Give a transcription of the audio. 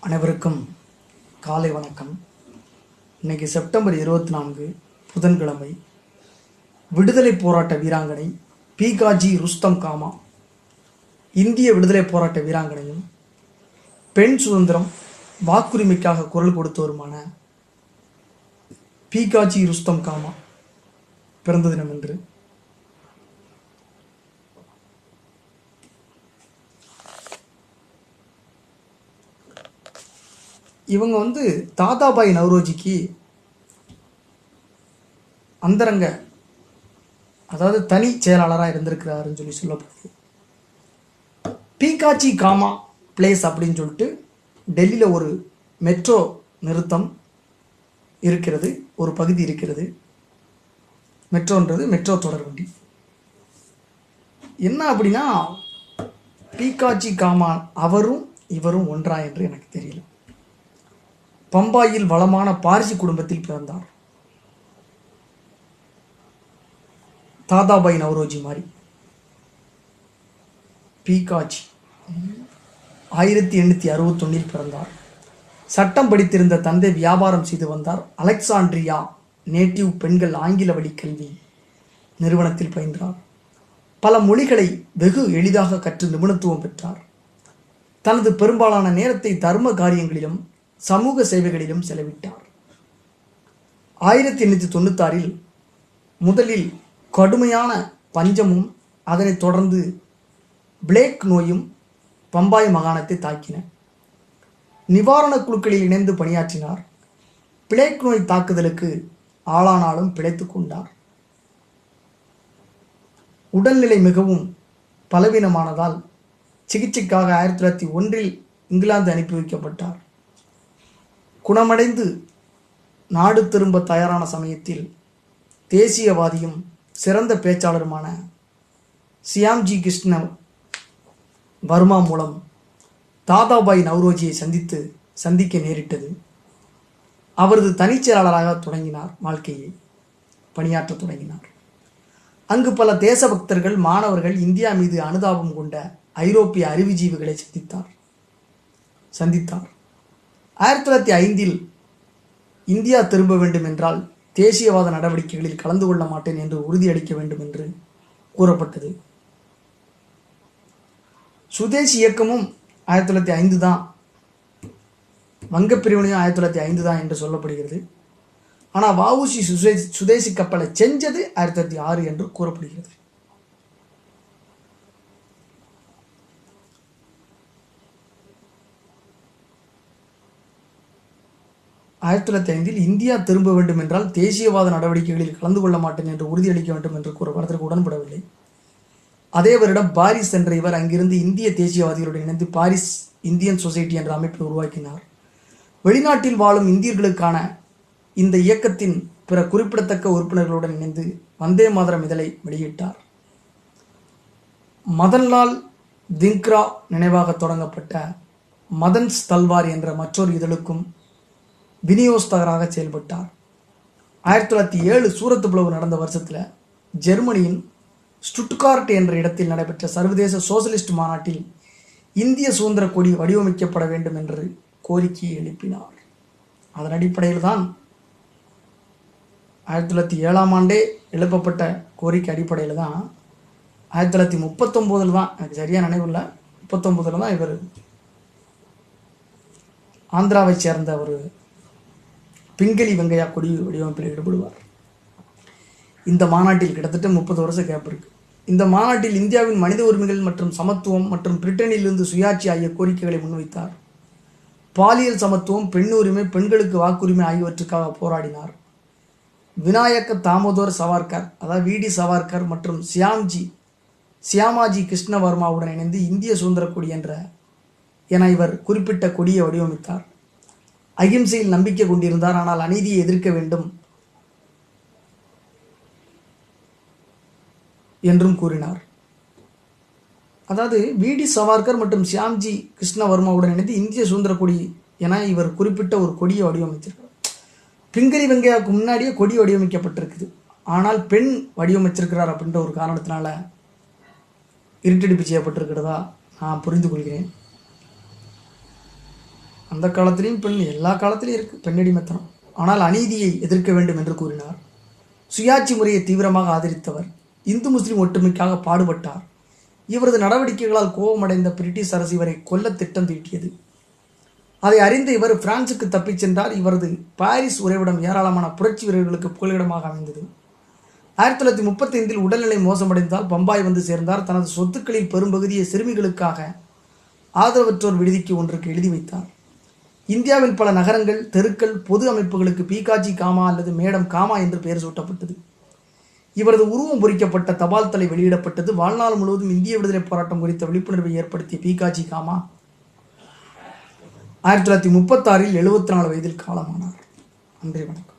அனைவருக்கும் காலை வணக்கம். இன்னைக்கு செப்டம்பர் 24 புதன்கிழமை. விடுதலை போராட்ட வீராங்கனை பீகாஜி ருஸ்தம் காமா, இந்திய விடுதலை போராட்ட வீராங்கனையும் பெண் சுதந்திரம் வாக்குரிமைக்காக குரல் கொடுத்தவருமான பீகாஜி ருஸ்தம் காமா பிறந்த தினம் என்று இவங்க தாதாபாய் நவ்ரோஜிக்கு அந்தரங்க, அதாவது தனி செயலாளராக இருந்திருக்கிறாருன்னு சொல்லப்படுது. பீகாஜி காமா பிளேஸ் அப்படின்னு சொல்லிட்டு டெல்லியில் ஒரு மெட்ரோ நிறுத்தம் இருக்கிறது, ஒரு பகுதி இருக்கிறது. மெட்ரோன்றது மெட்ரோ தொடர் வண்டி. என்ன அப்படின்னா, பீகாஜி காமா அவரும் இவரும் ஒன்றா என்று எனக்கு தெரியல. பம்பாயில் வளமான பார்சி குடும்பத்தில் பிறந்தார். தாதாபாய் நவ்ரோஜி மாதிரி. பீகாஜி 1861 பிறந்தார். சட்டம் படித்திருந்த தந்தை வியாபாரம் செய்து வந்தார். அலெக்சாண்ட்ரியா நேட்டிவ் பெண்கள் ஆங்கில வழி கல்வி நிறுவனத்தில் பயின்றார். பல மொழிகளை வெகு எளிதாக கற்று நிபுணத்துவம் பெற்றார். தனது பெரும்பாலான நேரத்தை தர்ம காரியங்களிலும் சமூக சேவைகளிலும் செலவிட்டார். 1896 முதலில் கடுமையான பஞ்சமும் அதனைத் தொடர்ந்து பிளேக் நோயும் பம்பாய் மாகாணத்தை தாக்கின. நிவாரணக் குழுக்களில் இணைந்து பணியாற்றினார். பிளேக் நோய் தாக்குதலுக்கு ஆளானாலும் பிழைத்து கொண்டார். உடல்நிலை மிகவும் பலவீனமானதால் சிகிச்சைக்காக 1901 இங்கிலாந்து அனுப்பி வைக்கப்பட்டார். குணமடைந்து நாடு திரும்ப தயாரான சமயத்தில் தேசியவாதியும் சிறந்த பேச்சாளருமான சியாம்ஜி கிருஷ்ண வர்மா மூலம் தாதாபாய் நவ்ரோஜியை சந்திக்க நேரிட்டது. அவரது தனிச்செயலாளராக தொடங்கினார் வாழ்க்கையை, பணியாற்ற தொடங்கினார். அங்கு பல தேசபக்தர்கள், மாணவர்கள், இந்தியா மீது அனுதாபம் கொண்ட ஐரோப்பிய அறிவுஜீவிகளை சந்தித்தார். 1905 இந்தியா திரும்ப வேண்டும் என்றால் தேசியவாத நடவடிக்கைகளில் கலந்து கொள்ள மாட்டேன் என்று உறுதியளிக்க வேண்டும் என்று கூறப்பட்டது. சுதேசி இயக்கமும் 1905 தான், வங்கப்பிரிவினையும் 1905 தான் என்று சொல்லப்படுகிறது. ஆனால் வஉசி சுதேசி கப்பலை செஞ்சது 1906 என்று கூறப்படுகிறது. 1905 இந்தியா திரும்ப வேண்டும் என்றால் தேசியவாத நடவடிக்கைகளில் கலந்து கொள்ள மாட்டேன் என்று உறுதியளிக்க வேண்டும் என்று கூறப்பட்டதற்கு உடன்படவில்லை. அதே வருடம் பாரிஸ் சென்ற இவர் அங்கிருந்து இந்திய தேசியவாதிகளுடன் இணைந்து பாரிஸ் இந்தியன் சொசைட்டி என்ற அமைப்பை உருவாக்கினார். வெளிநாட்டில் வாழும் இந்தியர்களுக்கான இந்த இயக்கத்தின் பிற குறிப்பிடத்தக்க உறுப்பினர்களுடன் இணைந்து வந்தே மாதரம் இதழை வெளியிட்டார். மதன்லால் திங்க்ரா நினைவாக தொடங்கப்பட்ட மதன்ஸ் தல்வார் என்ற மற்றொரு இதழுக்கும் விநியோகஸ்தகராக செயல்பட்டார். 1907 சூரத் பிளவு நடந்த வருஷத்தில் ஜெர்மனியின் ஸ்டுட்கார்ட் என்ற இடத்தில் நடைபெற்ற சர்வதேச சோசலிஸ்ட் மாநாட்டில் இந்திய சுதந்திர கொடி வடிவமைக்கப்பட வேண்டும் என்று கோரிக்கையை எழுப்பினார். அதன் அடிப்படையில் தான் 1907 ஆண்டே எழுப்பப்பட்ட கோரிக்கை அடிப்படையில் தான் 1939 தான், எனக்கு சரியாக நினைவில்லை, 39 தான் இவர் ஆந்திராவை சேர்ந்த ஒரு பிங்களி வெங்கையா கொடி வடிவமைப்பில் ஈடுபடுவார். இந்த மாநாட்டில் கிட்டத்தட்ட 30 வருஷம் கேப் இருக்கு. இந்த மாநாட்டில் இந்தியாவின் மனித உரிமைகள் மற்றும் சமத்துவம் மற்றும் பிரிட்டனிலிருந்து சுயாட்சி ஆகிய கோரிக்கைகளை முன்வைத்தார். பாலியல் சமத்துவம், பெண் உரிமை, பெண்களுக்கு வாக்குரிமை ஆகியவற்றுக்காக போராடினார். விநாயக்க தாமோதர் சவார்கர், அதாவது விடி சவார்கர் மற்றும் சியாமாஜி கிருஷ்ணவர்மாவுடன் இணைந்து இந்திய சுதந்திர கொடி என இவர் குறிப்பிட்ட கொடியை வடிவமைத்தார். அகிம்சையில் நம்பிக்கை கொண்டிருந்தார். ஆனால் அநீதியை எதிர்க்க வேண்டும் என்றும் கூறினார். அதாவது விடி சவார்கர் மற்றும் சியாம்ஜி கிருஷ்ணவர்மாவுடன் இணைந்து இந்திய சுதந்திர கொடி என இவர் குறிப்பிட்ட ஒரு கொடியை வடிவமைத்திருக்கிறார். பிங்களி வெங்கையாவுக்கு முன்னாடியே கொடி வடிவமைக்கப்பட்டிருக்குது. ஆனால் பெண் வடிவமைச்சிருக்கிறார் அப்படின்ற ஒரு காரணத்தினால இருட்டடிப்பு செய்யப்பட்டிருக்கிறதா நான் புரிந்து கொள்கிறேன். அந்த காலத்திலையும் பெண், எல்லா காலத்திலையும் இருக்குது பெண்ணடிமைத்தனம். ஆனால் அநீதியை எதிர்க்க வேண்டும் என்று கூறினார். சுயாட்சி முறையை தீவிரமாக ஆதரித்தவர். இந்து முஸ்லிம் ஒற்றுமைக்காக பாடுபட்டார். இவரது நடவடிக்கைகளால் கோபமடைந்த பிரிட்டிஷ் அரசு இவரை கொல்ல திட்டம் தீட்டியது. அதை அறிந்த இவர் பிரான்சுக்கு தப்பிச் சென்றார். இவரது பாரிஸ் உறைவிடம் ஏராளமான புரட்சி வீரர்களுக்கு புகலிடமாக அமைந்தது. 1935 உடல்நிலை மோசமடைந்தால் பம்பாய் வந்து சேர்ந்தார். தனது சொத்துக்களில் பெரும்பகுதியை சிறுமிகளுக்காக ஆதரவற்றோர் விடுதிக்கு ஒன்றுக்கு எழுதி வைத்தார். இந்தியாவில் பல நகரங்கள், தெருக்கள், பொது அமைப்புகளுக்கு பீகாஜி காமா அல்லது மேடம் காமா என்று பெயர் சூட்டப்பட்டது. இவரது உருவம் பொறிக்கப்பட்ட தபால் தலை வெளியிடப்பட்டது. வாழ்நாள் முழுவதும் இந்திய விடுதலை போராட்டம் குறித்த விழிப்புணர்வை ஏற்படுத்திய பீகாஜி காமா 1936 74 வயதில் காலமானார். நன்றி, வணக்கம்.